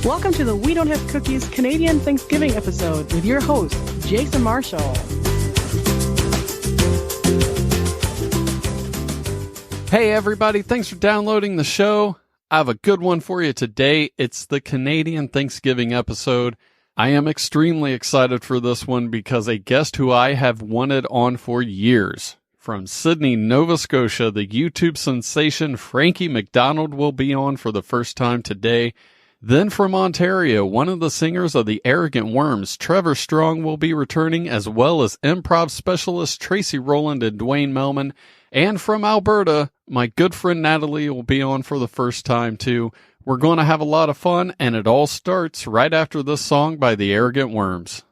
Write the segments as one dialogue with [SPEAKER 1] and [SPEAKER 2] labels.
[SPEAKER 1] Welcome to the We Don't Have Cookies Canadian Thanksgiving episode with your host, Jason Marshall.
[SPEAKER 2] Hey everybody, thanks for downloading the show. I have a good one for you today. It's the Canadian Thanksgiving episode. I am extremely excited for this one because a guest who I have wanted on for years, from Sydney, Nova Scotia, the YouTube sensation Frankie MacDonald will be on for the first time today. Then from Ontario, one of the singers of the Arrogant Worms, Trevor Strong, will be returning, as well as improv specialist Tracy Rowland and Dwayne Melman. And from Alberta, my good friend Natalie will be on for the first time too. We're going to have a lot of fun, and it all starts right after this song by the Arrogant Worms.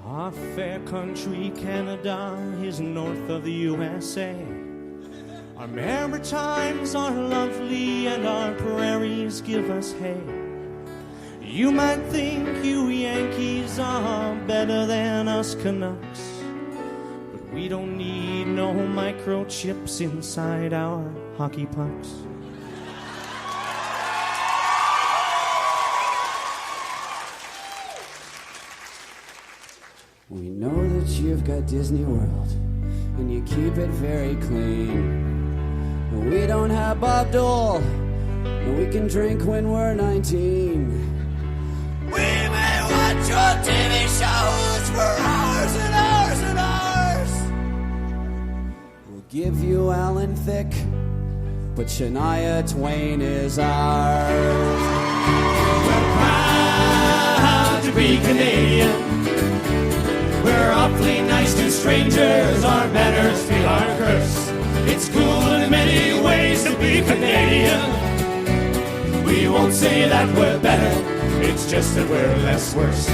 [SPEAKER 3] Our fair country, Canada, is north of the USA. Our maritimes are lovely and our prairies give us hay. You might think you Yankees are better than us Canucks, but we don't need no microchips inside our hockey pucks.
[SPEAKER 4] We know that you've got Disney World, and you keep it very clean. But we don't have Bob Dole, and we can drink when we're 19. We may watch your TV shows for hours and hours and hours. We'll give you Alan Thicke, but Shania Twain is ours.
[SPEAKER 3] We're proud to be Canadian. We're awfully nice to strangers, our manners feel our curse. It's cool in many ways to be Canadian. We won't say that we're better, it's just that we're less worse.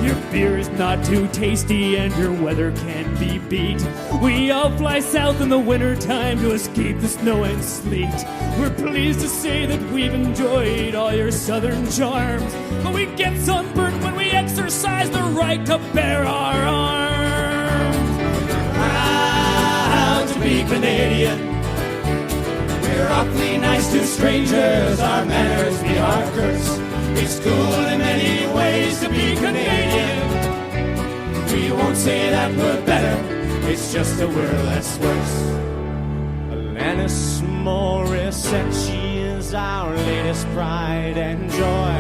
[SPEAKER 3] Your beer is not too tasty and your weather can't be beat. We all fly south in the winter time to escape the snow and sleet. We're pleased to say that we've enjoyed all your southern charms, but we get sunburnt when we exercise the right to bear our arms. Proud to be Canadian. We're awfully nice to strangers, our manners be our curse. It's cool in many ways to be Canadian. We won't say that we're better, it's just that we're less worse. Alanis Morissette, she is our latest pride and joy.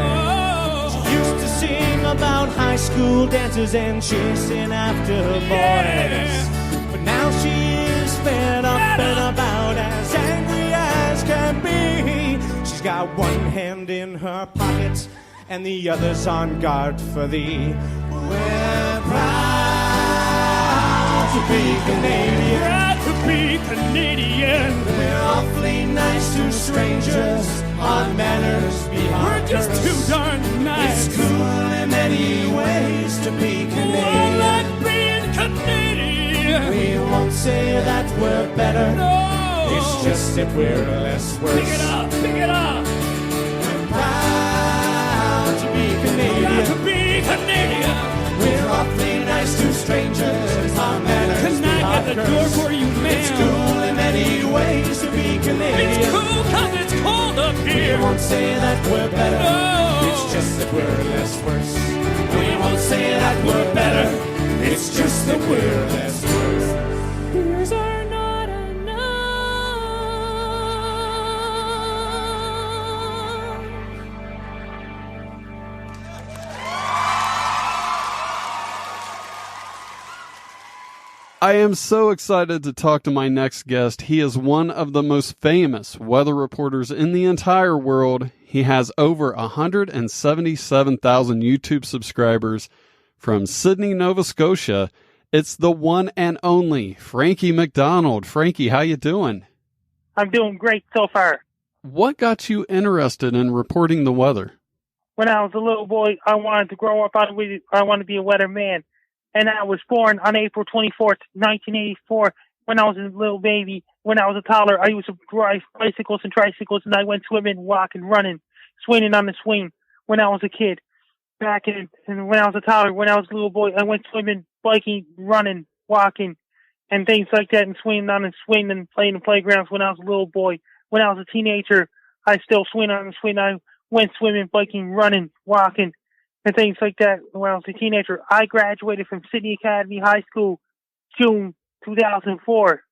[SPEAKER 3] She used to sing about high school dances and chasing after boys. But now she is fed up and about as angry as can be. She's got one hand in her pocket and the other's on guard for thee. We're proud to be Canadian. Proud to be Canadian. We're awfully nice to strangers. Our manners be our curse. We're just too darn nice. It's cool in many ways to be Canadian. I like being Canadian. We won't say that we're better. No. It's just that we're less worse. Pick it up, pick it up. We're proud to be Canadian. Proud to be Canadian. We're awfully nice to strangers. Our manners can I get the door for you, man? It's cool in many ways to be Canadian. It's cool cause it's cold up here. We won't say that we're better. No. It's just that we're less worse. We won't say that we're better. It's just that we're less worse. Beers are not enough.
[SPEAKER 2] I am so excited to talk to my next guest. He is one of the most famous weather reporters in the entire world. He has over 177,000 YouTube subscribers. From Sydney, Nova Scotia, it's the one and only Frankie MacDonald. Frankie, how you doing?
[SPEAKER 5] I'm doing great so far.
[SPEAKER 2] What got you interested in reporting the weather?
[SPEAKER 5] When I was a little boy, I wanted to grow up. I wanted to be a weatherman. And I was born on April 24th, 1984. When I was a little baby, when I was a toddler, I used to drive bicycles and tricycles, and I went swimming, walking, running, swinging on the swing when I was a kid. back in when I was a toddler, when I was a little boy, I went swimming, biking, running, walking, and things like that, and swinging on and swing and playing in playgrounds when I was a little boy. When I was a teenager, I still swing on and swing. I went swimming, biking, running, walking, and things like that when I was a teenager. I graduated from Sydney Academy High School June 2004.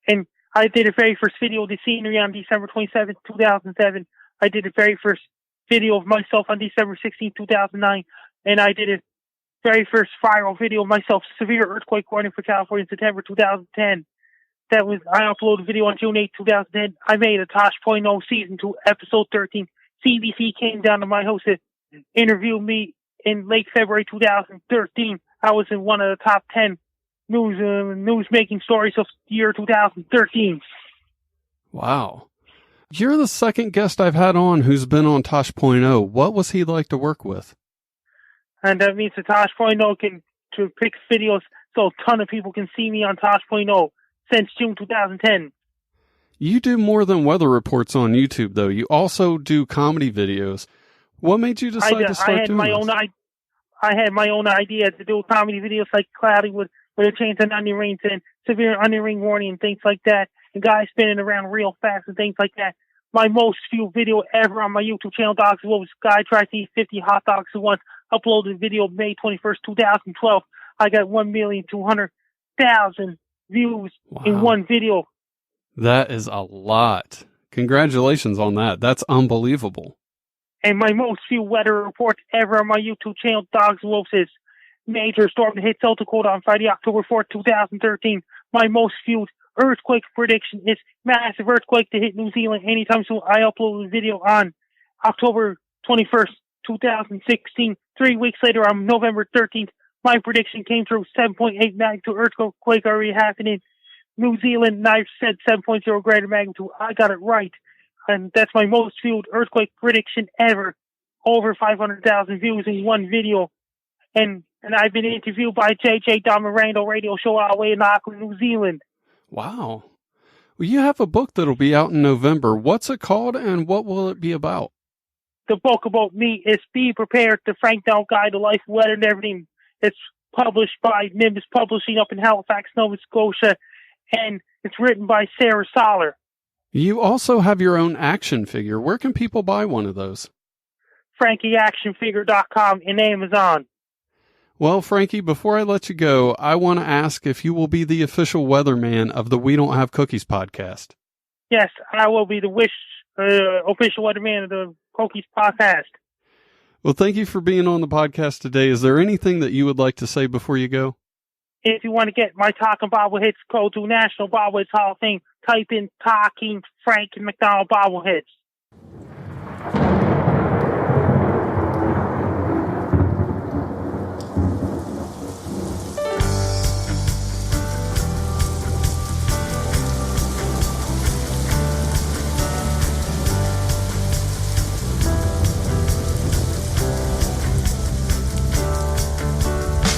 [SPEAKER 5] And I did the very first video of the scenery on December 27, 2007. I did the very first video of myself on December 16, 2009. And I did a very first viral video of myself, severe earthquake warning for California in September 2010. I uploaded a video on June 8, 2010. I made a Tosh.0 season 2, episode 13. CBC came down to my house to interview me in late February 2013. I was in one of the top 10 news-making stories of the year 2013.
[SPEAKER 2] Wow. You're the second guest I've had on who's been on Tosh.0. What was he like to work with?
[SPEAKER 5] And that means the Tosh.0 can to pick videos so a ton of people can see me on Tosh.0 since June 2010.
[SPEAKER 2] You do more than weather reports on YouTube, though. You also do comedy videos. What made you decide to start doing this?
[SPEAKER 5] I had my own idea to do comedy videos like Cloudy with a Chance and Onion Rings and Severe Onion Ring Warning and things like that, and guys spinning around real fast and things like that. My most viewed video ever on my YouTube channel, Dogs was Guy Tries to Eat 50 Hot Dogs at Once. Uploaded a video May 21st, 2012. I got 1,200,000 views in one video.
[SPEAKER 2] That is a lot. Congratulations on that. That's unbelievable.
[SPEAKER 5] And my most viewed weather report ever on my YouTube channel, Dogs and Wolves, is major storm to hit South Dakota on Friday, October 4th, 2013. My most viewed earthquake prediction is massive earthquake to hit New Zealand anytime soon. I uploaded a video on October 21st, 2016. 3 weeks later, on November 13th, my prediction came through. 7.8 magnitude earthquake already happened in New Zealand, and I said 7.0 greater magnitude. I got it right. And that's my most viewed earthquake prediction ever. Over 500,000 views in one video. And I've been interviewed by JJ Damarando radio show all the way in Auckland, New Zealand.
[SPEAKER 2] Wow. Well, you have a book that'll be out in November. What's it called and what will it be about?
[SPEAKER 5] The book about me is Be Prepared, the Frank Down Guide to Life, Weather, and Everything. It's published by Nimbus Publishing up in Halifax, Nova Scotia, and it's written by Sarah Soller.
[SPEAKER 2] You also have your own action figure. Where can people buy one of those?
[SPEAKER 5] FrankieActionFigure.com and Amazon.
[SPEAKER 2] Well, Frankie, before I let you go, I want to ask if you will be the official weatherman of the We Don't Have Cookies podcast.
[SPEAKER 5] Yes, I will be the official weatherman of the Cookies podcast.
[SPEAKER 2] Well, thank you for being on the podcast today. Is there anything that you would like to say before you go?
[SPEAKER 5] If you want to get my Talking Bobbleheads, go to National Bobbleheads Hall of Fame. Type in Talking Frank and McDonald Bobbleheads.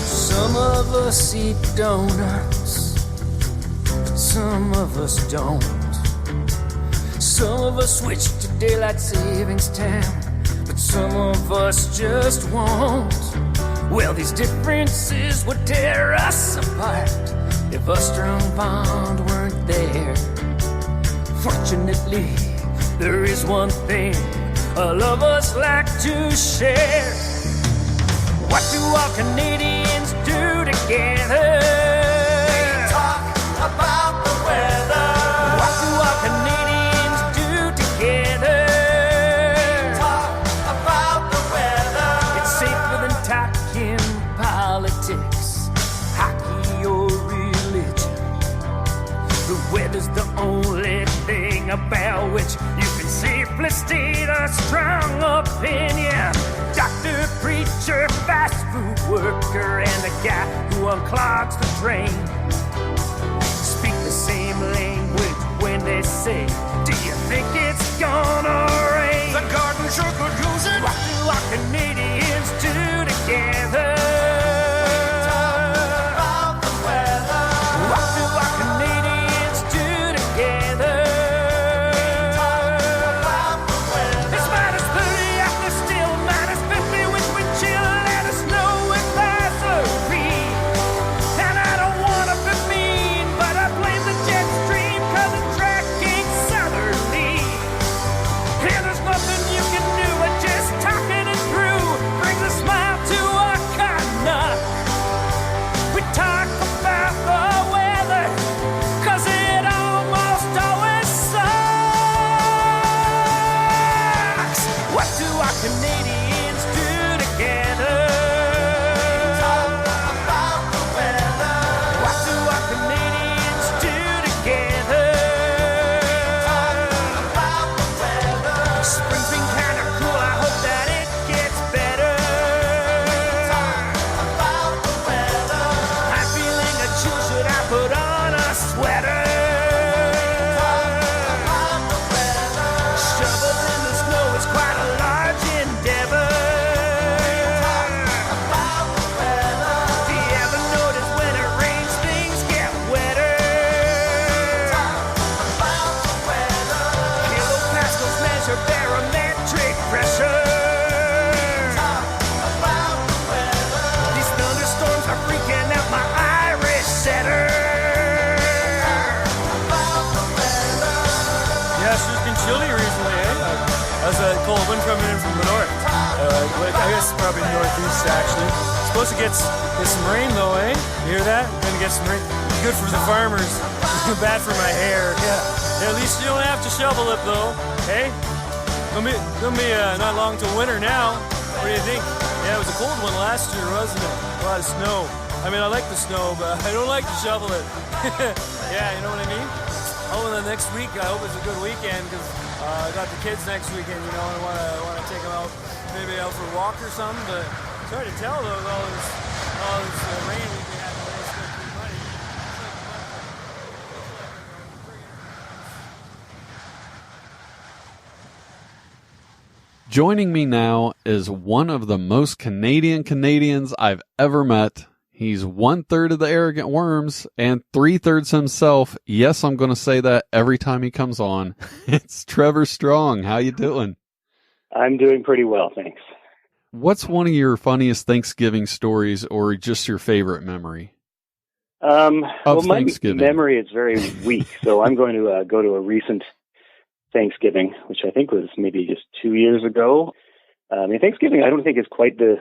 [SPEAKER 6] Some of us eat donuts, but some of us don't. Some of us switch to daylight savings time, but some of us just won't. Well, these differences would tear us apart if a strong bond weren't there. Fortunately, there is one thing all of us like to share. What do all Canadians do together? We talk about the weather. What do all Canadians do together? We talk about the weather. It's safer than talking politics, hockey, or religion. The weather's the only thing about which you can safely state a strong opinion. Doctor, preacher, fast food worker, and the guy who unclogs the drain speak the same language when they say, do you think it's gonna rain? The garden sure could use it. What do our Canadians do together? We talk about the weather. What do our Canadians do together? We talk about the weather. It's -30 out there, still -50, which we chill
[SPEAKER 7] How's that cold wind coming in from the north? I guess probably northeast, actually. Supposed to get some rain, though, eh? You hear that? We're gonna get some rain. Good for the farmers. Bad for my hair. Yeah. At least you don't have to shovel it, though. Hey? Gonna be not long till winter now. What do you think? Yeah, it was a cold one last year, wasn't it? A lot of snow. I mean, I like the snow, but I don't like to shovel it. Yeah, you know what I mean? Oh, and the next week, I hope it's a good weekend, because I got the kids next weekend, you know, and I want to take them out, maybe out for a walk or something, but it's hard to tell, though, with all this rain we've been having. It's still pretty muddy.
[SPEAKER 2] Joining me now is one of the most Canadian Canadians I've ever met. He's 1/3 of the Arrogant Worms and 3/3 himself. Yes, I'm going to say that every time he comes on. It's Trevor Strong. How you doing?
[SPEAKER 8] I'm doing pretty well, thanks.
[SPEAKER 2] What's one of your funniest Thanksgiving stories or just your favorite memory?
[SPEAKER 8] Well, my memory is very weak, so I'm going to go to a recent Thanksgiving, which I think was maybe just 2 years ago. Thanksgiving, I don't think is quite the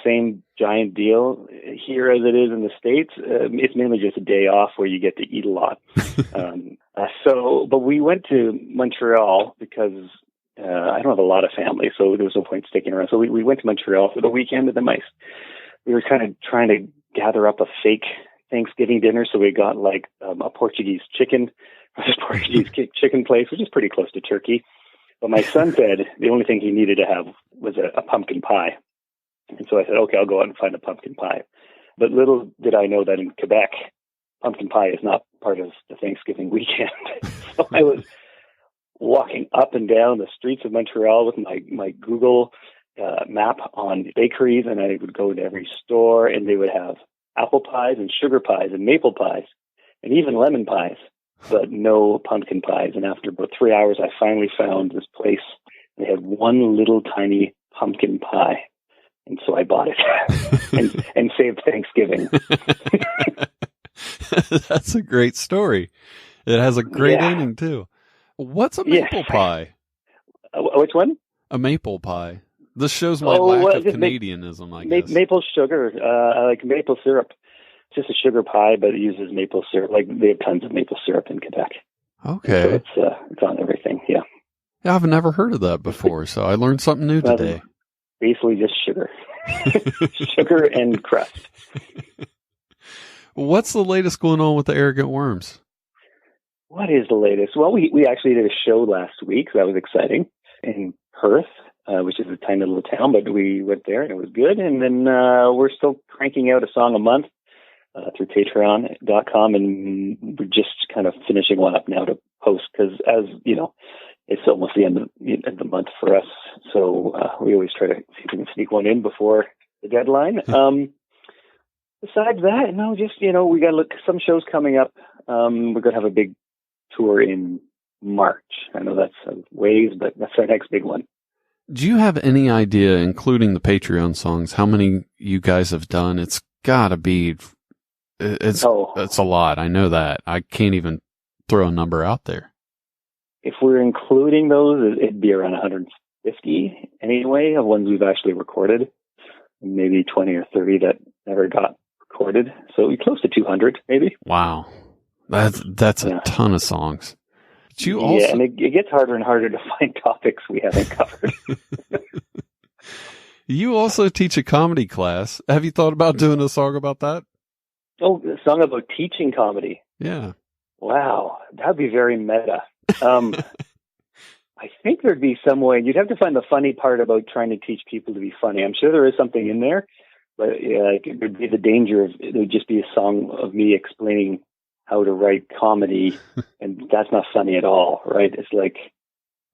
[SPEAKER 8] same giant deal here as it is in the States. It's mainly just a day off where you get to eat a lot. But we went to Montreal because I don't have a lot of family, so there was no point sticking around. So we went to Montreal for the weekend, and then we were kind of trying to gather up a fake Thanksgiving dinner, so we got like a Portuguese chicken, this Portuguese chicken place, which is pretty close to turkey. But my son said the only thing he needed to have was a pumpkin pie. And so I said, okay, I'll go out and find a pumpkin pie. But little did I know that in Quebec, pumpkin pie is not part of the Thanksgiving weekend. So I was walking up and down the streets of Montreal with my Google map on bakeries, and I would go to every store, and they would have apple pies and sugar pies and maple pies and even lemon pies, but no pumpkin pies. And after about 3 hours, I finally found this place. They had one little tiny pumpkin pie. And so I bought it and saved Thanksgiving.
[SPEAKER 2] That's a great story. It has a great ending, too. What's a maple pie?
[SPEAKER 8] Which one?
[SPEAKER 2] A maple pie. This shows my lack of Canadianism, I guess.
[SPEAKER 8] Maple sugar, like maple syrup. It's just a sugar pie, but it uses maple syrup. Like, they have tons of maple syrup in Quebec.
[SPEAKER 2] Okay.
[SPEAKER 8] So it's on everything, yeah.
[SPEAKER 2] Yeah, I've never heard of that before, so I learned something new today.
[SPEAKER 8] Basically just sugar. Sugar and crust.
[SPEAKER 2] What's the latest going on with the Arrogant Worms?
[SPEAKER 8] What is the latest? Well, we actually did a show last week, so that was exciting, in Perth, which is a tiny little town, but we went there and it was good. And then we're still cranking out a song a month through patreon.com, and we're just kind of finishing one up now to post because, as you know, it's almost the end of the month for us, so we always try to see if we can sneak one in before the deadline. Besides that, no, just, we got some shows coming up. We're going to have a big tour in March. I know that's a ways, but that's our next big one.
[SPEAKER 2] Do you have any idea, including the Patreon songs, how many you guys have done? It's got to be, it's a lot. I know that. I can't even throw a number out there.
[SPEAKER 8] If we're including those, it'd be around 150 anyway, of ones we've actually recorded. Maybe 20 or 30 that never got recorded. So we're close to 200, maybe.
[SPEAKER 2] Wow. That's a ton of songs. But you also...
[SPEAKER 8] and it gets harder and harder to find topics we haven't covered.
[SPEAKER 2] You also teach a comedy class. Have you thought about doing a song about that?
[SPEAKER 8] Oh, a song about teaching comedy.
[SPEAKER 2] Yeah.
[SPEAKER 8] Wow. That'd be very meta. I think there'd be some way. You'd have to find the funny part about trying to teach people to be funny. I'm sure there is something in there, but there'd be the danger of it would just be a song of me explaining how to write comedy, and that's not funny at all, right? It's like,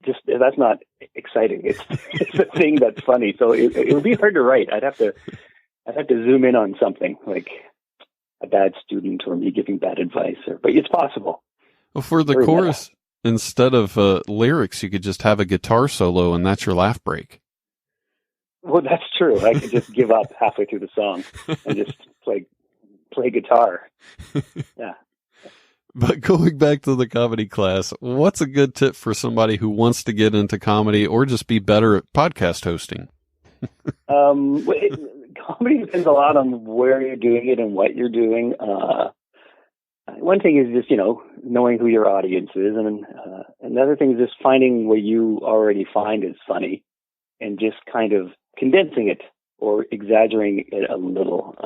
[SPEAKER 8] just that's not exciting. It's a thing that's funny, so it would be hard to write. I'd have to zoom in on something like a bad student or me giving bad advice, but it's possible.
[SPEAKER 2] Well, for the chorus, instead of lyrics, you could just have a guitar solo, and that's your laugh break.
[SPEAKER 8] Well, that's true. I could just give up halfway through the song and just play guitar. Yeah.
[SPEAKER 2] But going back to the comedy class, what's a good tip for somebody who wants to get into comedy or just be better at podcast hosting?
[SPEAKER 8] Comedy depends a lot on where you're doing it and what you're doing. One thing is just, knowing who your audience is. And another thing is just finding what you already find is funny and just kind of condensing it or exaggerating it a little.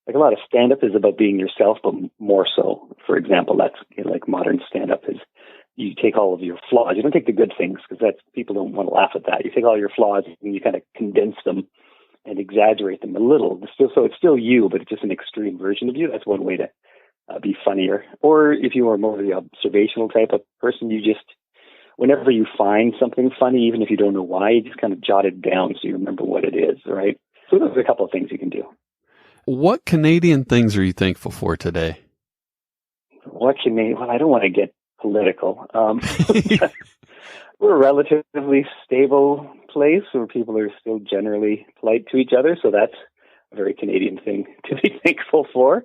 [SPEAKER 8] Like a lot of stand-up is about being yourself, but more so. For example, that's like modern stand-up is you take all of your flaws. You don't take the good things because people don't want to laugh at that. You take all your flaws and you kind of condense them and exaggerate them a little. So it's still you, but it's just an extreme version of you. That's one way to be funnier. Or if you are more of the observational type of person, you just, whenever you find something funny, even if you don't know why, you just kind of jot it down so you remember what it is, right? So those are a couple of things you can do.
[SPEAKER 2] What Canadian things are you thankful for today?
[SPEAKER 8] Well, I don't want to get political. We're a relatively stable place where people are still generally polite to each other, so that's a very Canadian thing to be thankful for.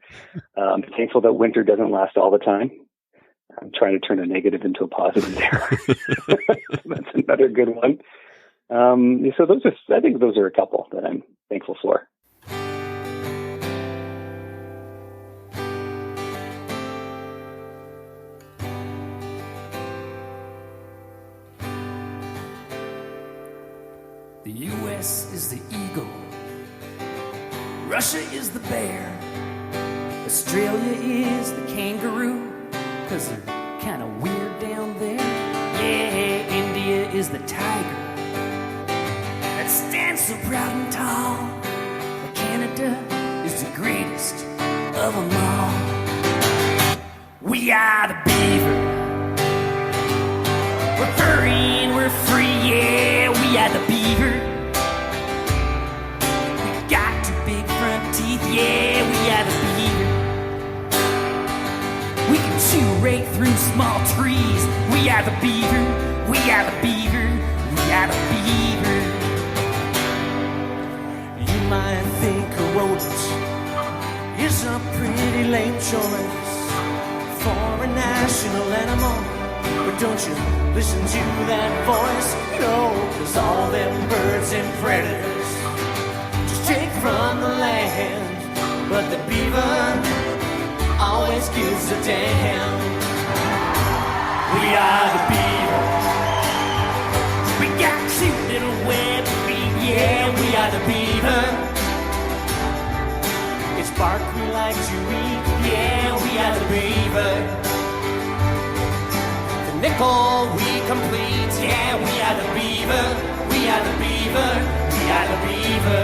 [SPEAKER 8] I'm thankful that winter doesn't last all the time. I'm trying to turn a negative into a positive there. That's another good one. So I think those are a couple that I'm thankful for.
[SPEAKER 6] The U.S. is the eagle, Russia is the bear, Australia is the kangaroo, 'cause they're kind of weird down there. Yeah, India is the tiger that stands so proud and tall, but Canada is the greatest of them all. We are the beaver, we're furry and we're free, yeah, we are the beaver. We got two big front teeth, yeah, we are the beaver. We can chew right through small trees, we are the beaver, we are the beaver, we are the beaver. You might think a rodent is a pretty lame choice for a national animal, but don't you listen to that voice, no, 'cause all them birds and predators just take from the land, but the beaver always gives a damn. We are the beaver, we got cute little webbed feet, yeah, we are the beaver. It's bark we like to eat, yeah, we are the beaver. Nickel we complete, yeah, we are the beaver, we are the beaver, we are the beaver.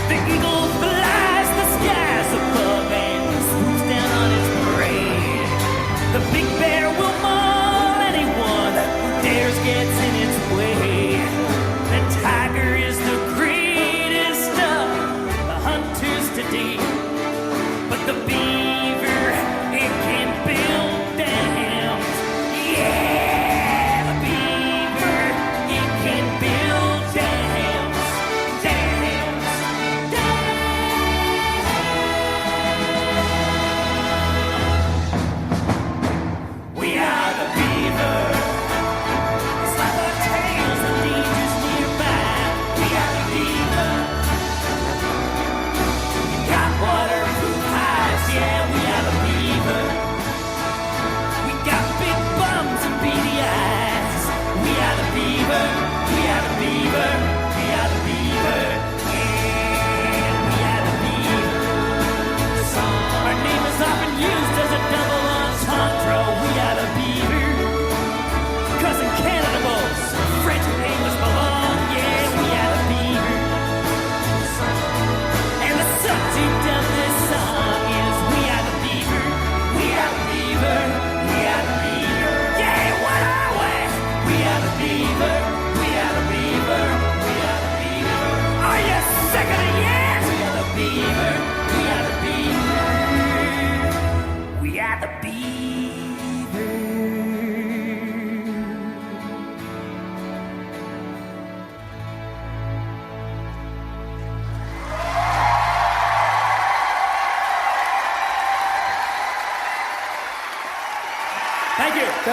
[SPEAKER 6] The eagle flies the skies above and swoops down on his parade. The big bear will maul anyone who dares gets in its way. The tiger is the greatest of the hunters today, but the beaver, it can build. We are the beaver. It's like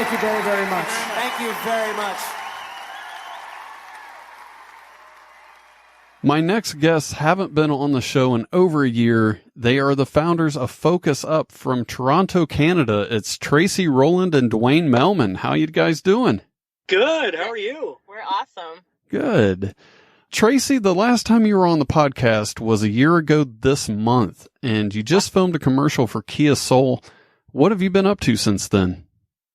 [SPEAKER 9] Thank you very, very much. Thank you very much.
[SPEAKER 2] My next guests haven't been on the show in over a year. They are the founders of Focus Up from Toronto, Canada. It's Tracy Rowland and Dwayne Melman. How you guys doing?
[SPEAKER 10] Good. How are you?
[SPEAKER 11] We're awesome.
[SPEAKER 2] Good. Tracy, the last time you were on the podcast was a year ago this month, and you just filmed a commercial for Kia Soul. What have you been up to since then?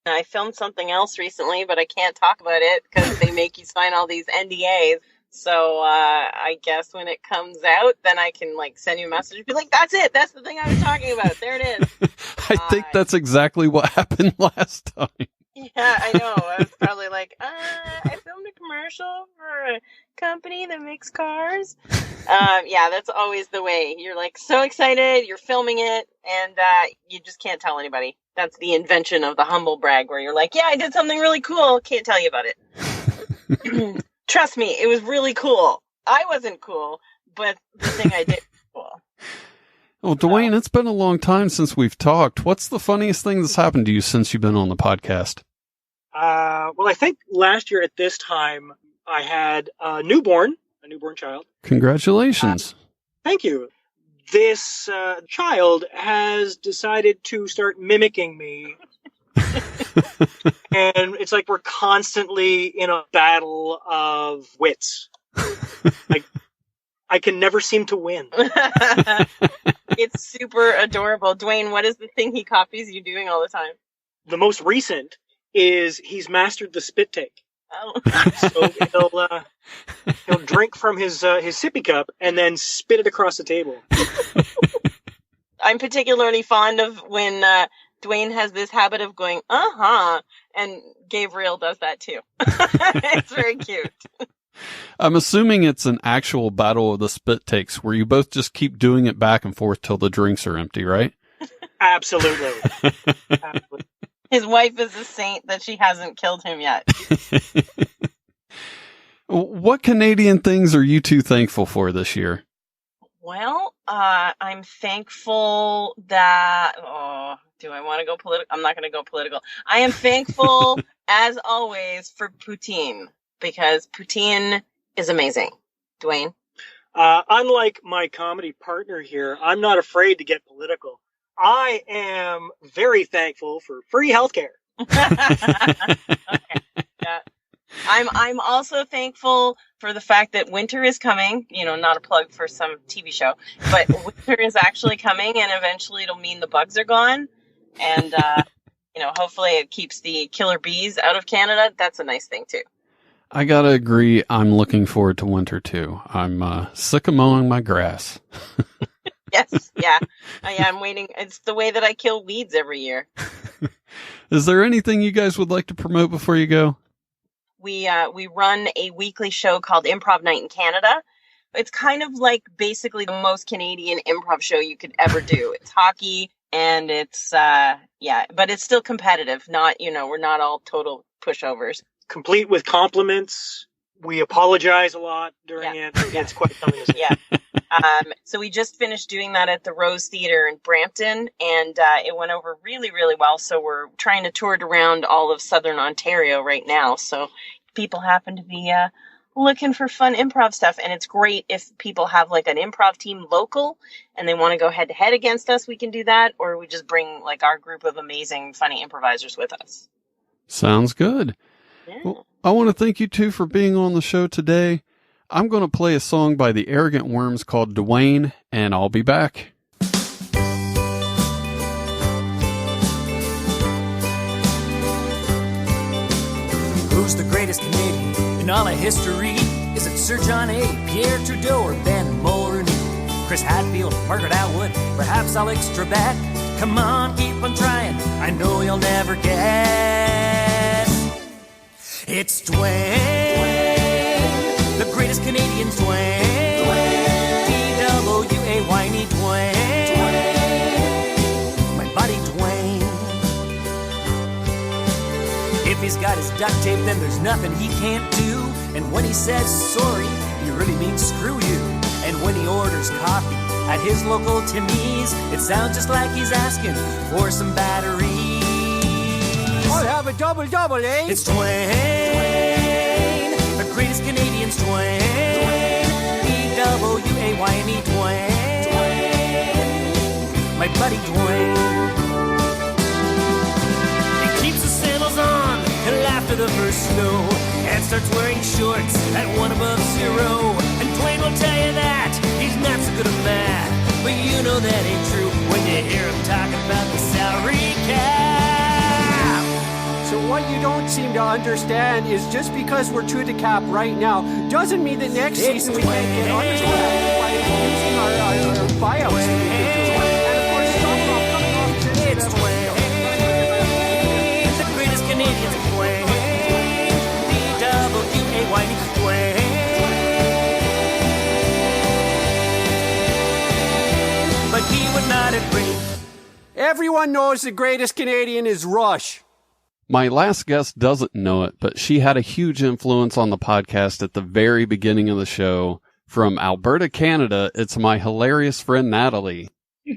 [SPEAKER 11] I filmed something else recently, but I can't talk about it because they make you sign all these NDAs. So I guess when it comes out, then I can send you a message and be like, that's it. That's the thing I was talking about. There it is.
[SPEAKER 2] I think that's exactly what happened last time.
[SPEAKER 11] Yeah, I know. I was probably like, I filmed a commercial for a company that makes cars. Yeah, that's always the way. You're so excited, you're filming it, and you just can't tell anybody. That's the invention of the humble brag, where you're like, yeah, I did something really cool. Can't tell you about it. Trust me, it was really cool. I wasn't cool, but the thing I did was cool.
[SPEAKER 2] Well, Dwayne, it's been a long time since we've talked. What's the funniest thing that's happened to you since you've been on the podcast?
[SPEAKER 10] Well, I think last year at this time, I had a newborn child.
[SPEAKER 2] Congratulations.
[SPEAKER 10] Thank you. This child has decided to start mimicking me. And it's like we're constantly in a battle of wits. I can never seem to win.
[SPEAKER 11] It's super adorable. Dwayne, what is the thing he copies you doing all the time?
[SPEAKER 10] The most recent is he's mastered the spit take.
[SPEAKER 11] Oh.
[SPEAKER 10] So he'll drink from his sippy cup and then spit it across the table.
[SPEAKER 11] I'm particularly fond of when Dwayne has this habit of going, and Gabriel does that too. It's very cute.
[SPEAKER 2] I'm assuming it's an actual battle of the spit takes where you both just keep doing it back and forth till the drinks are empty, right?
[SPEAKER 10] Absolutely.
[SPEAKER 11] Absolutely. His wife is a saint that she hasn't killed him yet.
[SPEAKER 2] What Canadian things are you two thankful for this year?
[SPEAKER 11] Well, I'm thankful that... do I want to go political? I'm not going to go political. I am thankful, as always, for poutine, because poutine is amazing. Dwayne?
[SPEAKER 10] Unlike my comedy partner here, I'm not afraid to get political. I am very thankful for free healthcare.
[SPEAKER 11] Okay. Yeah. I'm also thankful for the fact that winter is coming. Not a plug for some TV show, but winter is actually coming, and eventually it'll mean the bugs are gone. And, hopefully it keeps the killer bees out of Canada. That's a nice thing, too.
[SPEAKER 2] I gotta agree. I'm looking forward to winter, too. I'm sick of mowing my grass.
[SPEAKER 11] Yes, yeah. I'm waiting. It's the way that I kill weeds every year.
[SPEAKER 2] Is there anything you guys would like to promote before you go?
[SPEAKER 11] We run a weekly show called Improv Night in Canada. It's kind of like basically the most Canadian improv show you could ever do. It's hockey. And it's, but it's still competitive. Not, we're not all total pushovers.
[SPEAKER 10] Complete with compliments. We apologize a lot during it. It's quite something.
[SPEAKER 11] Yeah. So we just finished doing that at the Rose Theatre in Brampton, and it went over really, really well. So we're trying to tour it around all of Southern Ontario right now. So people happen to be looking for fun improv stuff, and it's great if people have an improv team local and they want to go head to head against us. We can do that, or we just bring our group of amazing funny improvisers with us.
[SPEAKER 2] Sounds good.
[SPEAKER 11] Yeah.
[SPEAKER 2] Well, I want to thank you two for being on the show today. I'm going to play a song by the Arrogant Worms called Dwayne, and I'll be back.
[SPEAKER 6] Who's the greatest Canadian in all of history? Is it Sir John A., Pierre Trudeau, or Ben Mulroney? Chris Hadfield, Margaret Atwood, perhaps Alex Trebek? Come on, keep on trying, I know you'll never guess. It's Dwayne, the greatest Canadian's Dwayne. D-W-A-Y-N-E, Dwayne. My buddy Dwayne. If he's got his duct tape, then there's nothing he can't do. And when he says sorry, he really means screw you. And when he orders coffee at his local Timmy's, it sounds just like he's asking for some batteries.
[SPEAKER 9] I'll have a double, eh?
[SPEAKER 6] It's Dwayne, the greatest Canadians, Dwayne. D-W-A-Y-N-E, Dwayne. My buddy Dwayne. He keeps the sandals on till after the first snow and starts wearing shorts at 1 above 0. And Dwayne will tell you that he's not so good at math, but you know that ain't true when you hear him talking about the salary cap.
[SPEAKER 9] So what you don't seem to understand is just because we're to the cap right now doesn't mean that next season we can't get on the cap by using our buyouts. And of course, stop coming off to
[SPEAKER 6] It's Dwayne, the greatest Canadian, Dwayne. D-W-A-Y-N-E, Dwayne. But he would not agree.
[SPEAKER 9] Everyone knows the greatest Canadian is Rush.
[SPEAKER 2] My last guest doesn't know it, but she had a huge influence on the podcast at the very beginning of the show. From Alberta, Canada, it's my hilarious friend, Natalie.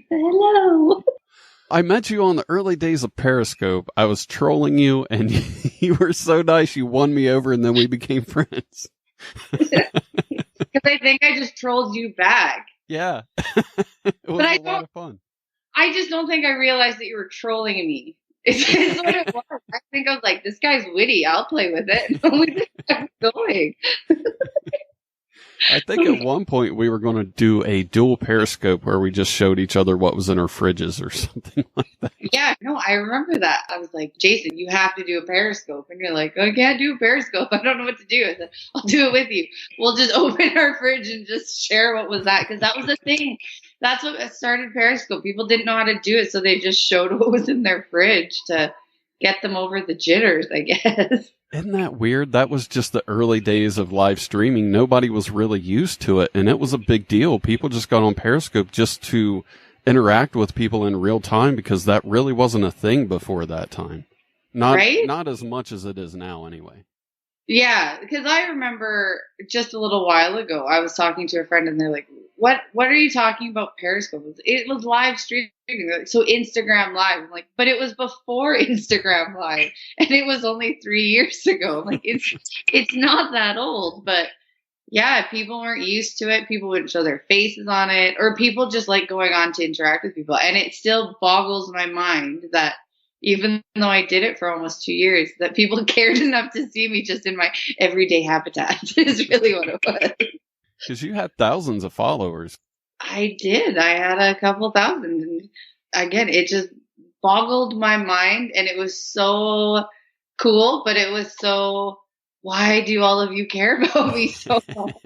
[SPEAKER 12] Hello.
[SPEAKER 2] I met you on the early days of Periscope. I was trolling you, and you were so nice. You won me over, and then we became friends.
[SPEAKER 12] Because I think I just trolled you back.
[SPEAKER 2] Yeah. It was a lot of fun.
[SPEAKER 12] I just don't think I realized that you were trolling me. It's what it was. I think I was like, this guy's witty. I'll play with it. We kept going.
[SPEAKER 2] I think at one point we were going to do a dual Periscope where we just showed each other what was in our fridges or something like that.
[SPEAKER 12] Yeah, no, I remember that. I was like, Jason, you have to do a Periscope. And you're like, oh, I can't do a Periscope. I don't know what to do. I said, I'll do it with you. We'll just open our fridge and just share what was that. Because that was the thing. That's what started Periscope. People didn't know how to do it, so they just showed what was in their fridge to get them over the jitters, I guess.
[SPEAKER 2] Isn't that weird? That was just the early days of live streaming. Nobody was really used to it, and it was a big deal. People just got on Periscope just to interact with people in real time because that really wasn't a thing before that time. Not as much as it is now, anyway.
[SPEAKER 12] Yeah, because I remember just a little while ago, I was talking to a friend, and they're like, what are you talking about Periscope? It was live streaming. Like, so Instagram Live. I'm like, but it was before Instagram Live, and it was only 3 years ago. I'm like, it's not that old, but yeah, people weren't used to it. People wouldn't show their faces on it, or people just like going on to interact with people. And it still boggles my mind that even though I did it for almost 2 years, that people cared enough to see me just in my everyday habitat is really what it was.
[SPEAKER 2] Because you had thousands of followers.
[SPEAKER 12] I did. I had a couple thousand. And again, it just boggled my mind, and it was so cool, but it was so, why do all of you care about me so much?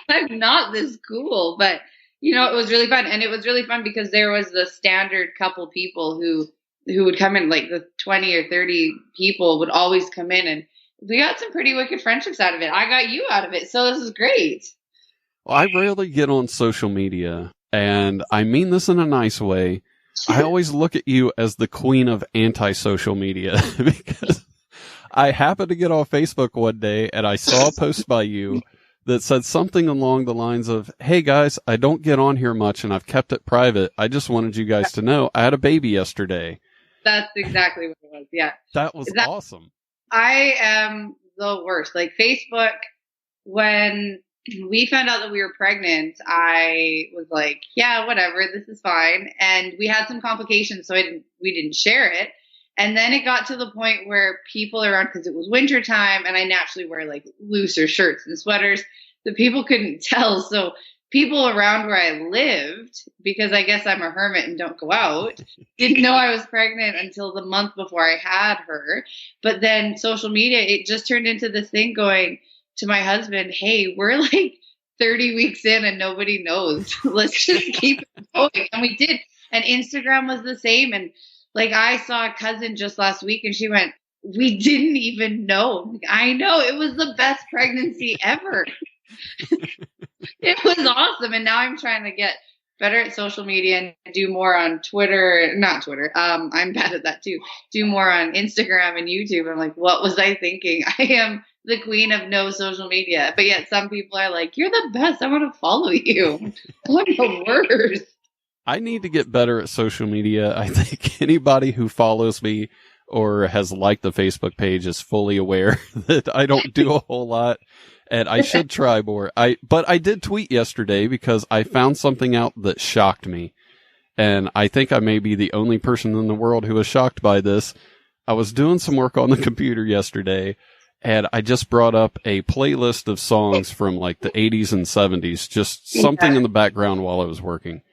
[SPEAKER 12] I'm not this cool, but you know, it was really fun. And it was really fun because there was the standard couple people who would come in, like the 20 or 30 people would always come in, and we got some pretty wicked friendships out of it. I got you out of it. So this is great.
[SPEAKER 2] Well, I rarely get on social media, and I mean this in a nice way. I always look at you as the queen of anti-social media because I happened to get on Facebook one day and I saw a post by you that said something along the lines of, hey guys, I don't get on here much and I've kept it private. I just wanted you guys to know I had a baby yesterday.
[SPEAKER 12] That's exactly what it was. Yeah.
[SPEAKER 2] That was awesome.
[SPEAKER 12] I am the worst. Like Facebook, when we found out that we were pregnant, I was like, yeah, whatever, this is fine. And we had some complications, so we didn't share it. And then it got to the point where people around, because it was winter time and I naturally wear like looser shirts and sweaters, the people couldn't tell. So people around where I lived, because I guess I'm a hermit and don't go out, didn't know I was pregnant until the month before I had her. But then social media, it just turned into this thing going to my husband, hey, we're like 30 weeks in and nobody knows. Let's just keep it going. And we did. And Instagram was the same. And like I saw a cousin just last week and she went, we didn't even know. Like, I know, it was the best pregnancy ever. It was awesome. And now I'm trying to get better at social media and do more on Twitter. Not Twitter. I'm bad at that too. Do more on Instagram and YouTube. I'm like, what was I thinking? I am the queen of no social media. But yet some people are like, you're the best. I want to follow you. I'm the worst.
[SPEAKER 2] I need to get better at social media. I think anybody who follows me or has liked the Facebook page is fully aware that I don't do a whole lot, and I should try more. But I did tweet yesterday because I found something out that shocked me, and I think I may be the only person in the world who was shocked by this. I was doing some work on the computer yesterday, and I just brought up a playlist of songs from like the 80s and 70s, just something in the background while I was working.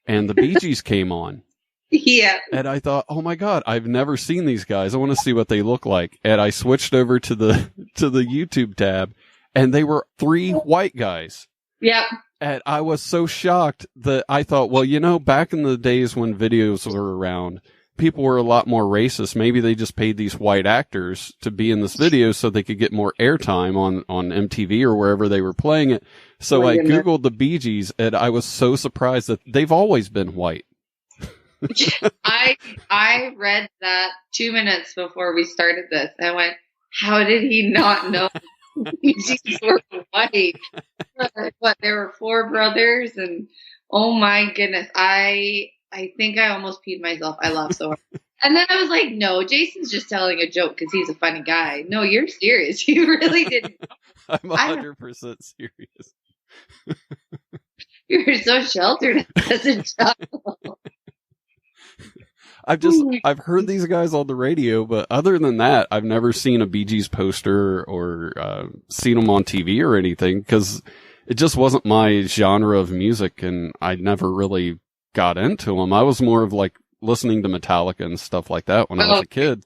[SPEAKER 2] And the Bee Gees came on.
[SPEAKER 12] Yeah.
[SPEAKER 2] And I thought, oh my God, I've never seen these guys. I want to see what they look like. And I switched over to the YouTube tab, and they were 3 white guys.
[SPEAKER 12] Yep.
[SPEAKER 2] And I was so shocked that I thought, well, you know, back in the days when videos were around, people were a lot more racist. Maybe they just paid these white actors to be in this video so they could get more airtime on MTV or wherever they were playing it. So I Googled the Bee Gees, and I was so surprised that they've always been white.
[SPEAKER 12] I read that 2 minutes before we started this. I went, how did he not know Bee Gees were white? What, there were 4 brothers, and oh my goodness, I think I almost peed myself. I laughed so hard. And then I was like, no, Jason's just telling a joke because he's a funny guy. No, you're serious. You really didn't.
[SPEAKER 2] I'm 100% serious.
[SPEAKER 12] You're so sheltered as a child.
[SPEAKER 2] I've heard these guys on the radio, but other than that, I've never seen a Bee Gees poster or seen them on TV or anything, because it just wasn't my genre of music, and I never really got into them. I was more of like listening to Metallica and stuff like that when I was a kid.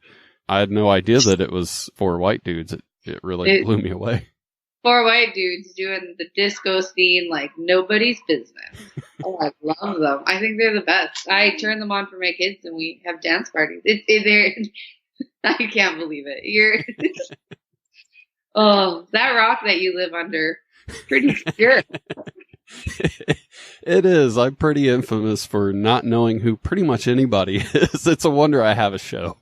[SPEAKER 2] I had no idea that it was 4 white dudes. It really blew me away.
[SPEAKER 12] 4 white dudes doing the disco scene like nobody's business. Oh, I love them. I think they're the best. I turn them on for my kids, and we have dance parties. I can't believe it. That rock that you live under, pretty secure.
[SPEAKER 2] It is. I'm pretty infamous for not knowing who pretty much anybody is. It's a wonder I have a show.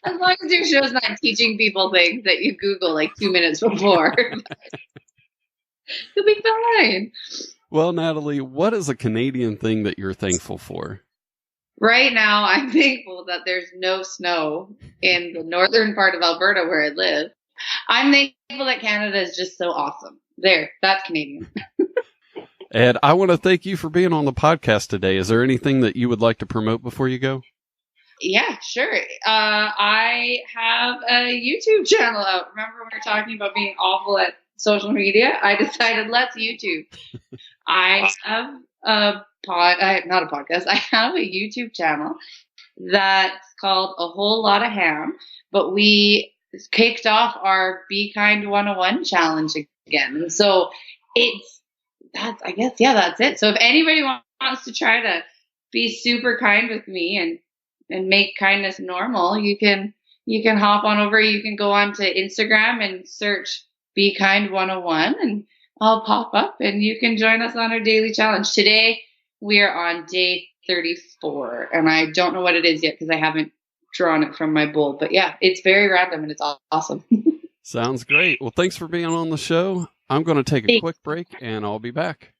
[SPEAKER 12] As long as your show's not teaching people things that you Google like 2 minutes before, you'll be fine.
[SPEAKER 2] Well, Natalie, what is a Canadian thing that you're thankful for?
[SPEAKER 12] Right now, I'm thankful that there's no snow in the northern part of Alberta where I live. I'm thankful that Canada is just so awesome. That's Canadian.
[SPEAKER 2] And I want to thank you for being on the podcast today. Is there anything that you would like to promote before you go?
[SPEAKER 12] Yeah, sure. I have a YouTube channel out. Remember when we were talking about being awful at social media? I decided let's YouTube. I have not a podcast. I have a YouTube channel that's called A Whole Lot of Ham, but we kicked off our Be Kind 101 challenge again. And so that's it. So if anybody wants to try to be super kind with me and make kindness normal, you can hop on over. You can go on to Instagram and search Be Kind 101, and I'll pop up, and you can join us on our daily challenge. Today we are on day 34, and I don't know what it is yet because I haven't drawn it from my bowl. But yeah, it's very random, and it's awesome.
[SPEAKER 2] Sounds great. Well, thanks for being on the show. I'm going to take a quick break, and I'll be back.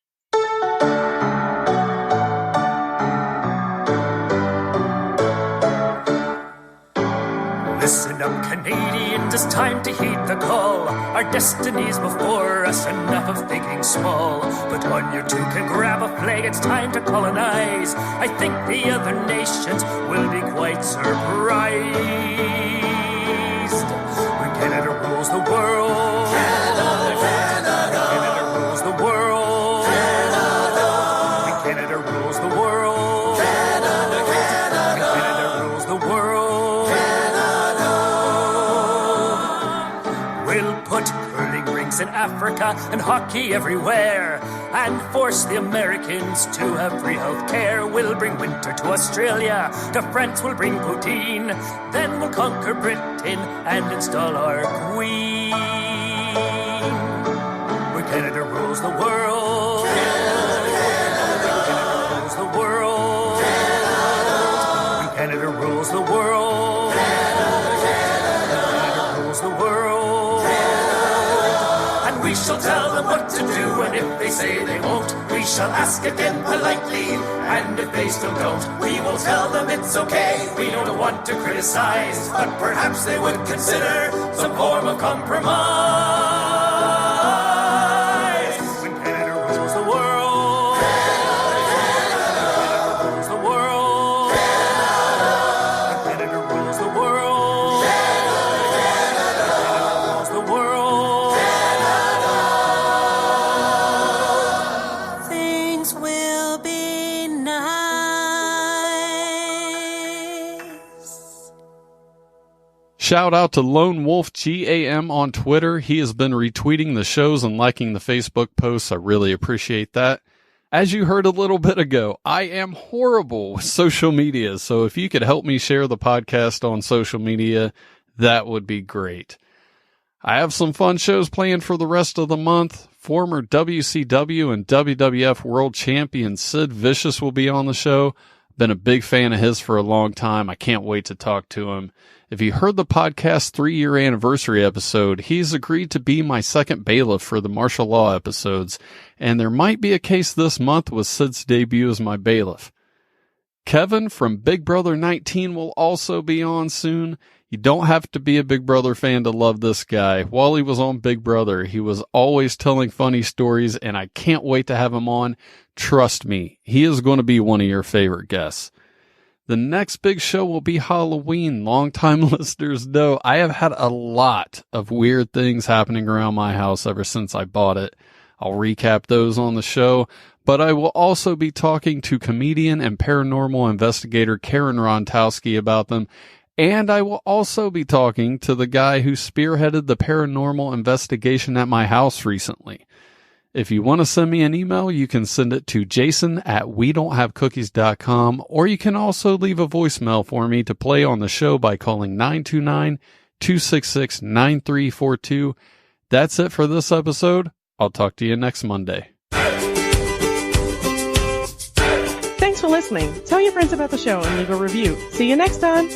[SPEAKER 6] Listen up, Canadians, it's time to heed the call. Our destiny's before us, enough of thinking small. Put on your toque and grab a flag, it's time to colonize. I think the other nations will be quite surprised. When Canada rules the world, Canada rules the world, when Canada rules the world, when Canada rules the world. In Africa and hockey everywhere, and force the Americans to have free health care. We'll bring winter to Australia, to France we'll bring poutine, then we'll conquer Britain and install our queen. Where Canada rules the world, Canada rules the world, when Canada rules the world, Canada rules the world. We shall tell them what to do, and if they say they won't, we shall ask again politely. And if they still don't, we will tell them it's okay. We don't want to criticize, but perhaps they would consider some form of compromise. When Canada rules the world, Canada rules the world, Canada rules the world, Canada rules the world. Things will be nice.
[SPEAKER 2] Shout out to Lone Wolf GAM on Twitter. He has been retweeting the shows and liking the Facebook posts. I really appreciate that. As you heard a little bit ago, I am horrible with social media, so if you could help me share the podcast on social media, that would be great. I have some fun shows planned for the rest of the month. Former WCW and WWF World Champion Sid Vicious will be on the show. Been a big fan of his for a long time. I can't wait to talk to him. If you heard the podcast 3-year anniversary episode, he's agreed to be my second bailiff for the martial law episodes, and there might be a case this month with Sid's debut as my bailiff. Kevin from Big Brother 19 will also be on soon. You don't have to be a Big Brother fan to love this guy. While he was on Big Brother, he was always telling funny stories, and I can't wait to have him on. Trust me, he is going to be one of your favorite guests. The next big show will be Halloween. Longtime listeners know I have had a lot of weird things happening around my house ever since I bought it. I'll recap those on the show, but I will also be talking to comedian and paranormal investigator Karen Rontowski about them, and I will also be talking to the guy who spearheaded the paranormal investigation at my house recently. If you want to send me an email, you can send it to jason@wedon'thavecookies.com, or you can also leave a voicemail for me to play on the show by calling 929-266-9342. That's it for this episode. I'll talk to you next Monday.
[SPEAKER 1] Thanks for listening. Tell your friends about the show and leave a review. See you next time.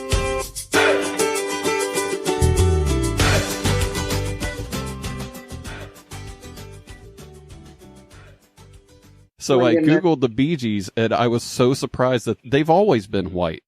[SPEAKER 2] So I Googled the Bee Gees, and I was so surprised that they've always been white.